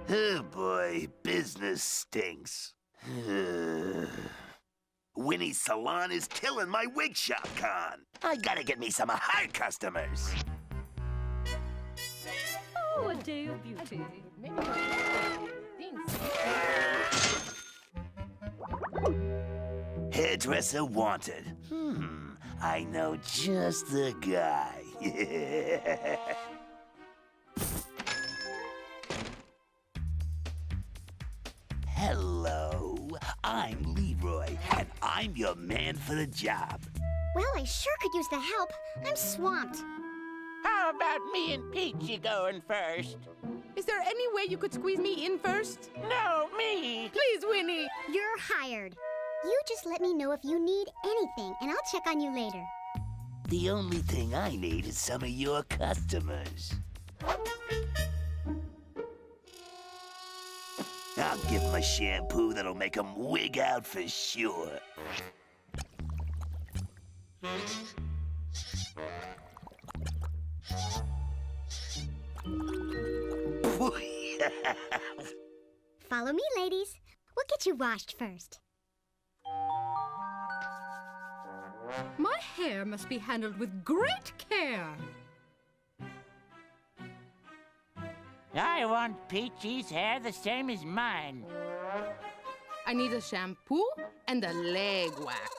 Oh boy, business stinks. Winnie's salon is killing my wig shop con. I gotta get me some hard customers. Oh, a day of beauty. Hairdresser wanted. I know just the guy. Hello, I'm Leroy, and I'm your man for the job. Well, I sure could use the help. I'm swamped. How about me and Peachy going first? Is there any way you could squeeze me in first? No, me. Please, Winnie. You're hired. You just let me know if you need anything, and I'll check on you later. The only thing I need is some of your customers. I'll give them a shampoo that'll make them wig out for sure. Follow me, ladies. We'll get you washed first. My hair must be handled with great care. I want Peachy's hair the same as mine. I need a shampoo and a leg wax.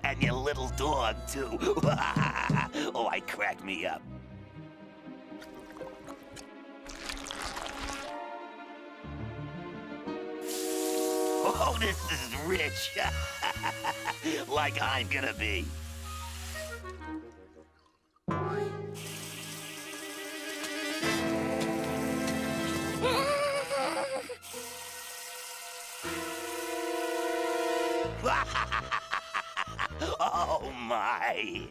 And your little dog, too. Oh, I crack me up. Oh, this is rich. Like I'm gonna be. Oh, my.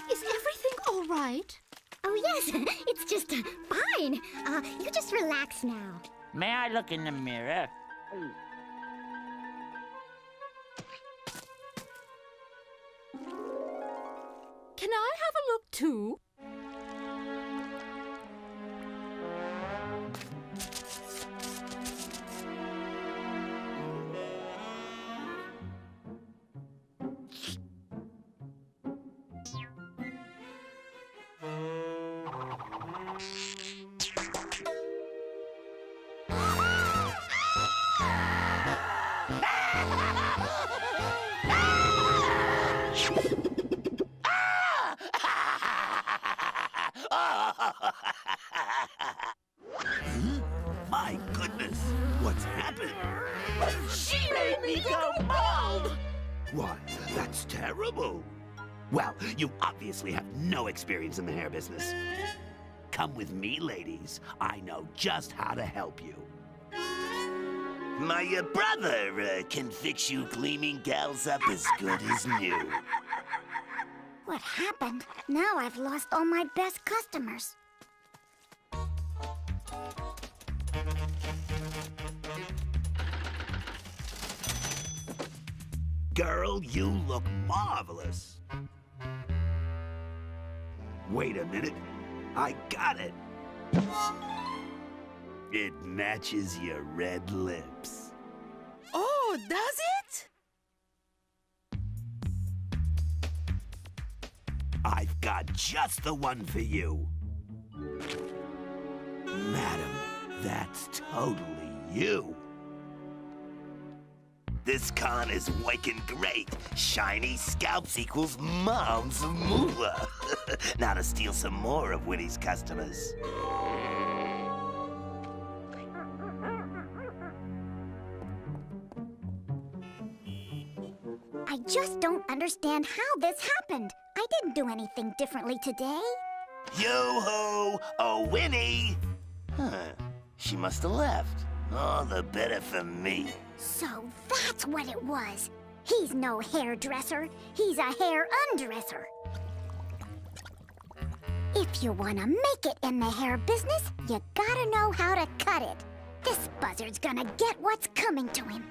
Is everything all right? Oh, yes. It's just fine. You just relax now. May I look in the mirror? Can I have a look, too? My goodness, what's happened? She made me go bald! Why, that's terrible. Well, you obviously have no experience in the hair business. Come with me, ladies. I know just how to help you. My brother can fix you gleaming gals up as good as new. What happened? Now I've lost all my best customers. Girl, you look marvelous. Wait a minute. I got it. It matches your red lips. Oh, does it? I've got just the one for you. Madam, that's totally you. This con is working great. Shiny scalps equals mounds of moolah. Now to steal some more of Winnie's customers. I just don't understand how this happened. I didn't do anything differently today. Yo-ho! Oh, Winnie! Huh. She must have left. All the better for me. So that's what it was. He's no hairdresser. He's a hair undresser. If you want to make it in the hair business, you gotta know how to cut it. This buzzard's gonna get what's coming to him.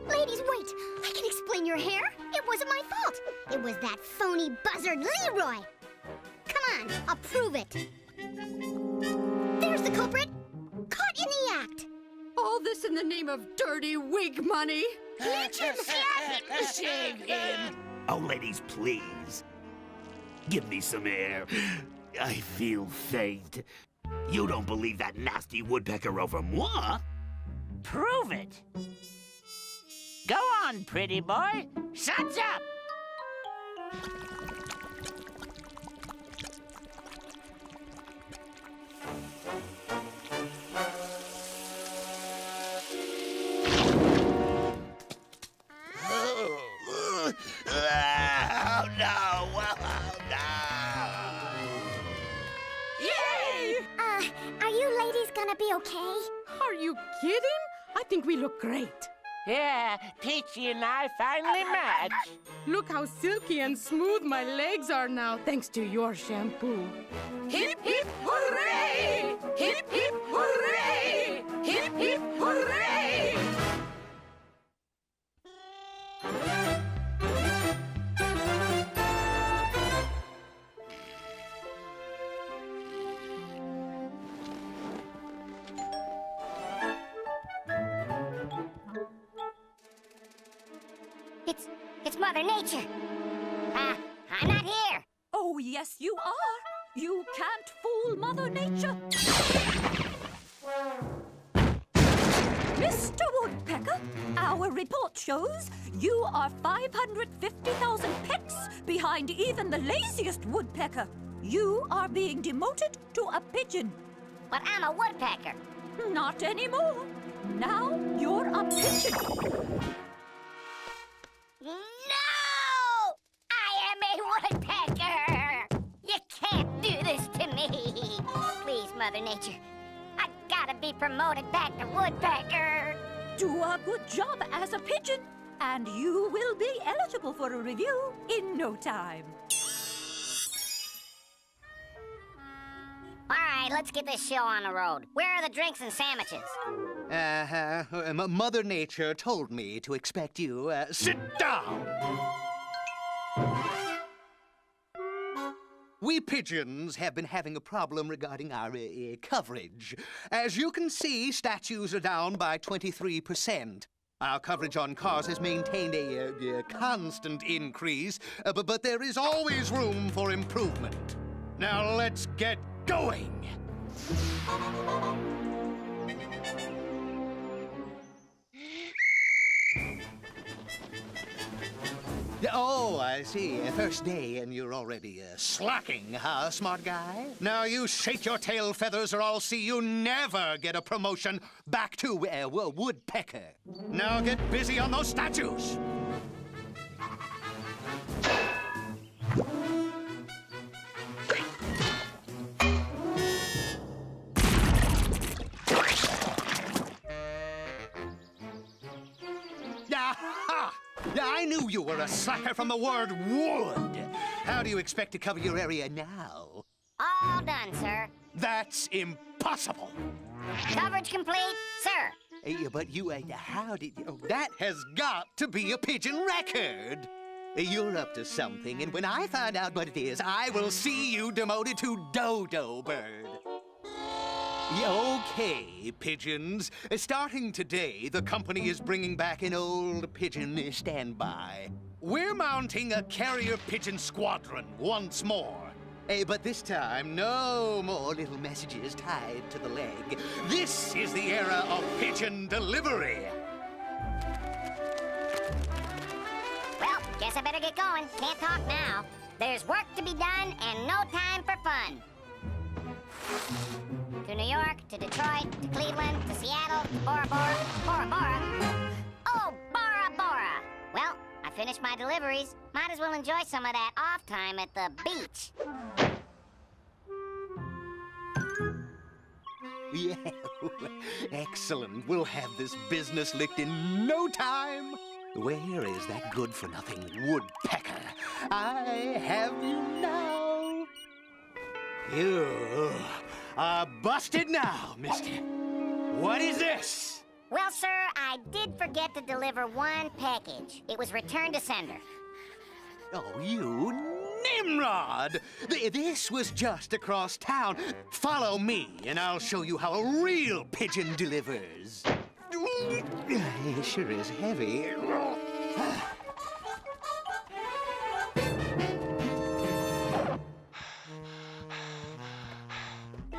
Ladies, wait! I can explain your hair. It wasn't my fault. It was that phony buzzard Leroy. Come on, I'll prove it. There's the culprit. Caught in the act. All this in the name of dirty wig money. Shave him! Oh, ladies, please. Give me some air. I feel faint. You don't believe that nasty woodpecker over moi? Prove it. Go on, pretty boy. Suds up. Oh, no! Oh, no! Yay! Are you ladies gonna be okay? Are you kidding? I think we look great. Yeah, Peachy and I finally match. Look how silky and smooth my legs are now, thanks to your shampoo. Hip, hip, hooray! Hip, hip, hooray! Hip, hip, hooray! It's Mother Nature. I'm not here. Oh, yes, you are. You can't fool Mother Nature. Mr. Woodpecker, our report shows you are 550,000 pecks behind even the laziest woodpecker. You are being demoted to a pigeon. But I'm a woodpecker. Not anymore. Now you're a pigeon. No! I am a woodpecker! You can't do this to me! Please, Mother Nature. I gotta be promoted back to woodpecker! Do a good job as a pigeon, and you will be eligible for a review in no time. All right, let's get this show on the road. Where are the drinks and sandwiches? Mother Nature told me to expect you. Sit down! We pigeons have been having a problem regarding our coverage. As you can see, statues are down by 23%. Our coverage on cars has maintained a constant increase, but there is always room for improvement. Now let's get going! Oh, I see. First day and you're already slacking, huh, smart guy? Now you shake your tail feathers or I'll see you never get a promotion back to woodpecker. Now get busy on those statues. I knew you were a slacker from the word wood. How do you expect to cover your area now? All done, sir. That's impossible. Coverage complete, sir. But you, how did you... that has got to be a pigeon record. You're up to something, and when I find out what it is, I will see you demoted to dodo bird. Okay, pigeons. Starting today, the company is bringing back an old pigeon standby. We're mounting a carrier pigeon squadron once more. But this time, no more little messages tied to the leg. This is the era of pigeon delivery. Well, guess I better get going. Can't talk now. There's work to be done and no time for fun. to New York, to Detroit, to Cleveland, to Seattle, to Bora Bora. Bora Bora? Oh, Bora Bora! Well, I finished my deliveries. Might as well enjoy some of that off time at the beach. Yeah, excellent. We'll have this business licked in no time. Where is that good-for-nothing woodpecker? I have you now. You are busted now, mister. What is this? Well, sir, I did forget to deliver one package. It was returned to sender. Oh, you Nimrod! This was just across town. Follow me, and I'll show you how a real pigeon delivers. It sure is heavy.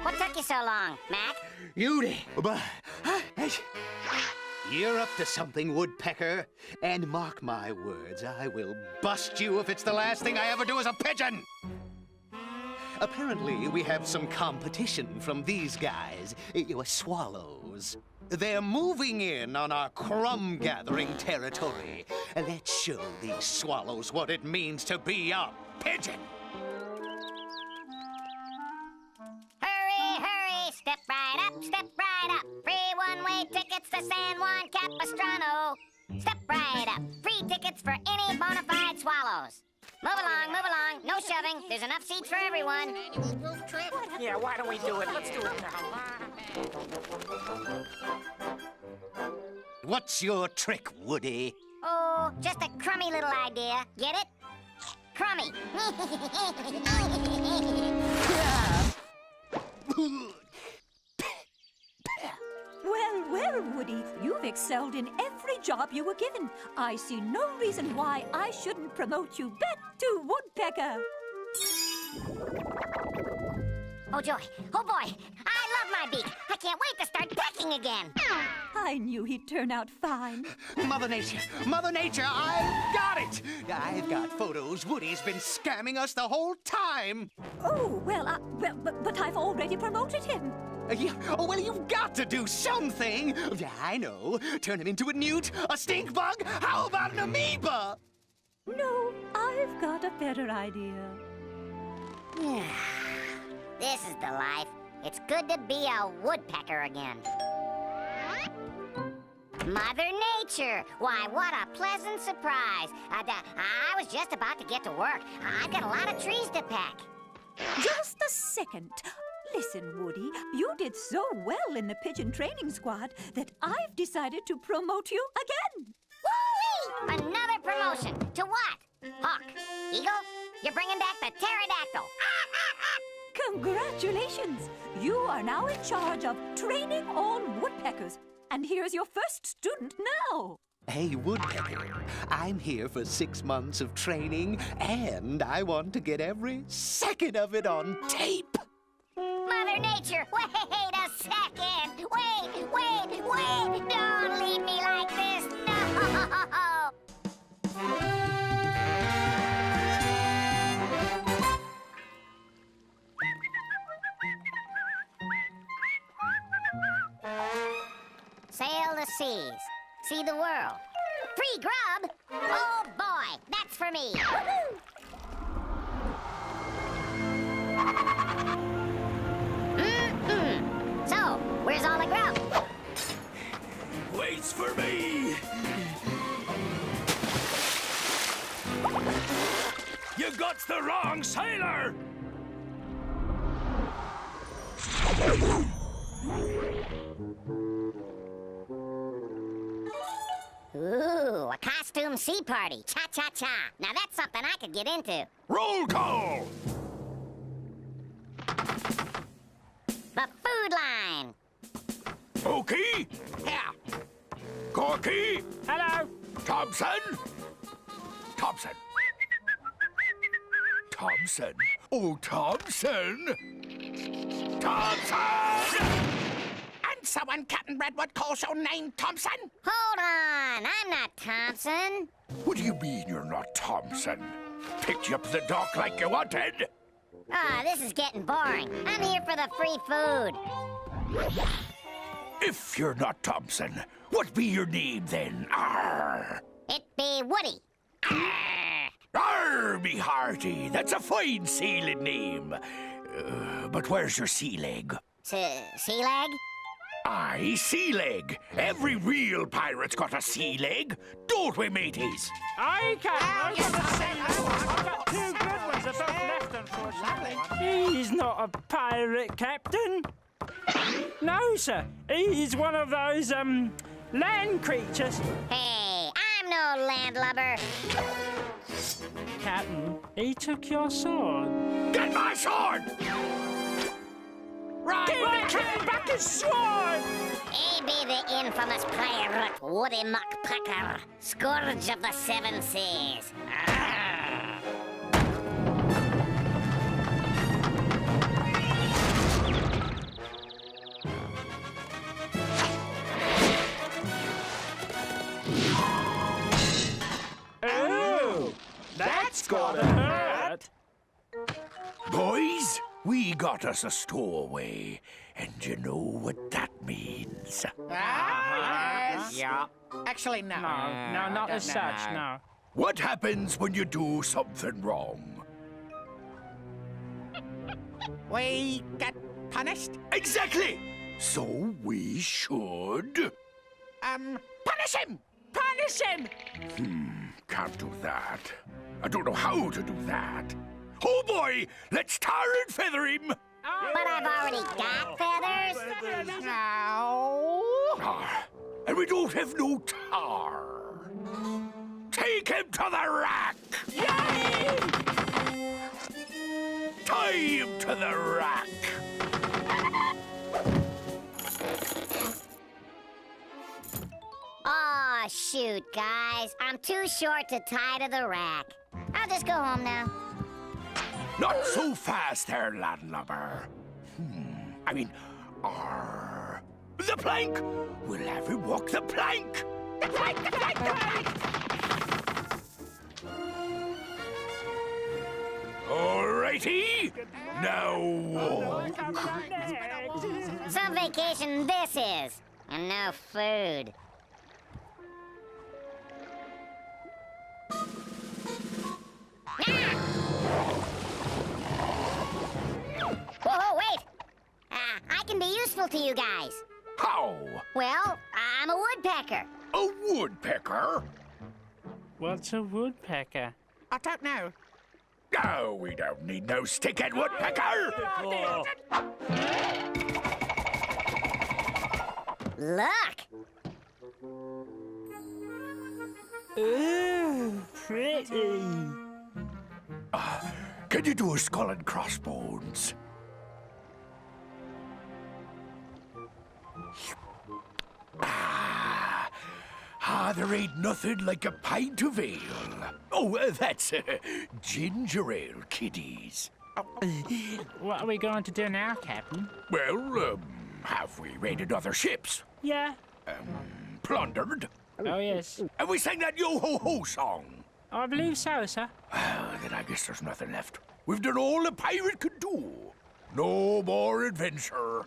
What took you so long, Mac? You're up to something, Woodpecker. And mark my words, I will bust you if it's the last thing I ever do as a pigeon! Apparently, we have some competition from these guys, your swallows. They're moving in on our crumb-gathering territory. Let's show these swallows what it means to be a pigeon. Hurry, hurry, step right up, step right up. Free one-way tickets to San Juan Capistrano. Step right up, free tickets for any bona fide swallows. Move along, no shoving. There's enough seats for everyone. Yeah, why don't we do it? Let's do it now. What's your trick, Woody? Oh, just a crummy little idea. Get it? Crummy. Well, well, Woody, you've excelled in every job you were given. I see no reason why I shouldn't promote you back to Woodpecker. Oh, joy. Oh, boy. I love my beak. I can't wait to start pecking again. I knew he'd turn out fine. Mother Nature, I've got it! I've got photos. Woody's been scamming us the whole time. Oh, well, but I've already promoted him. Yeah. Oh, well, you've got to do something. Yeah, I know. Turn him into a newt, a stink bug. How about an amoeba? No, I've got a better idea. This is the life. It's good to be a woodpecker again. Mother Nature! Why, what a pleasant surprise. I was just about to get to work. I've got a lot of trees to peck. Just a second. Listen, Woody, you did so well in the pigeon training squad that I've decided to promote you again. Woo-wee! Another promotion. To what? Hawk? Eagle? You're bringing back the pterodactyl. Congratulations! You are now in charge of training all woodpeckers. And here's your first student now. Hey, Woodpecker, I'm here for 6 months of training, and I want to get every second of it on tape. Mother Nature, wait a second! Wait! Don't leave me like this! No! Sail the seas. See the world. Free grub? Oh, boy, that's for me. Woohoo! So, where's all the grub? Waits for me! You got the wrong sailor! Ooh, a costume sea party. Cha-cha-cha. Now that's something I could get into. Roll call! The food line. Pokey? Yeah. Corky? Hello? Thompson? Thompson. Thompson? Oh, Thompson! Thompson! And someone, Captain Redwood, calls your name Thompson? Hold on. I'm not Thompson. What do you mean you're not Thompson? Picked you up at the dock like you wanted? Ah, this is getting boring. I'm here for the free food. If you're not Thompson, what be your name then? Arr! It be Woody. Arr, me hearty, that's a fine sailing name. But where's your sea leg? Sea leg? Aye, sea leg. Every real pirate's got a sea leg, don't we, mateys? I can. I've got the same. I've got two good ones. They're both left, unfortunately. He's not a pirate, Captain. No, sir. He's one of those, land creatures. Hey, I'm no landlubber. Captain, he took your sword. Get my sword! Right, give the king back his sword! He be the infamous pirate Woodpecker, scourge of the seven seas. Arr! Oh, that's gotta hurt. Boys, we got us a stowaway, and you know what that means. Yes. Yeah. Actually, no. No, not as such, no. What happens when you do something wrong? We get punished? Exactly! So we should... Punish him! Punish him! Can't do that. I don't know how to do that. Oh boy, let's tar and feather him! But I've already got feathers. No. And we don't have no tar. Take him to the rack! Yay! Tie him to the rack! Aw, shoot, guys. I'm too short to tie to the rack. I'll just go home now. Not so fast there, landlubber. I mean, the plank! We'll have him walk the plank! The plank, the plank, the plank! Alrighty, now walk. Some vacation this is, and no food. Ah! Whoa, wait! I can be useful to you guys. How? Well, I'm a woodpecker. A woodpecker? What's a woodpecker? I don't know. No, we don't need no stick-head woodpecker! Look! Ooh, pretty. Can you do a skull and crossbones? There ain't nothing like a pint of ale. Oh, that's ginger ale, kiddies. What are we going to do now, Captain? Well, have we raided other ships? Yeah. Plundered? Oh, yes. And we sang that yo-ho-ho song? I believe so, sir. Well, then I guess there's nothing left. We've done all a pirate could do. No more adventure.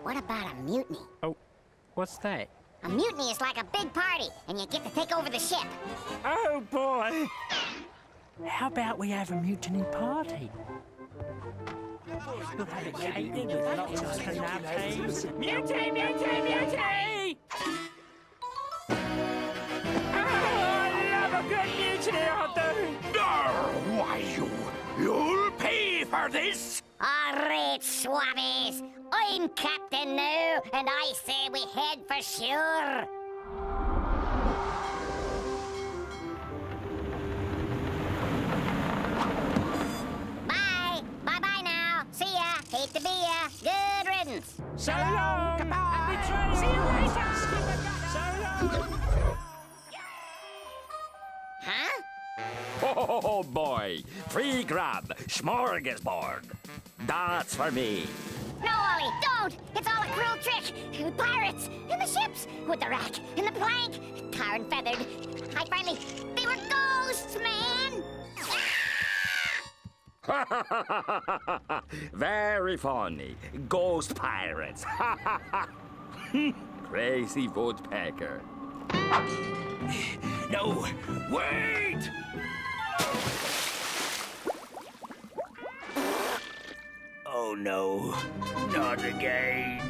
What about a mutiny? Oh, what's that? A mutiny is like a big party, and you get to take over the ship. Oh, boy. How about we have a mutiny party? We'll have it catered with lots of canapes. Mutiny, mutiny, mutiny! Oh, I love a good mutiny, I do. Why, you'll pay for this. All right, swabbies. I'm captain now, and I say we head for sure. Bye. Bye-bye now. See ya. Hate to be ya. Good riddance. So long. Goodbye. See you later. So long. Huh? Oh, boy. Free grab. Smorgasbord. That's for me. No, Ollie, don't! It's all a cruel trick! Pirates! In the ships! With the rack! In the plank! Tar and feathered! They were ghosts, man! Very funny. Ghost pirates. Crazy Woodpecker. No, wait! Oh no, not again.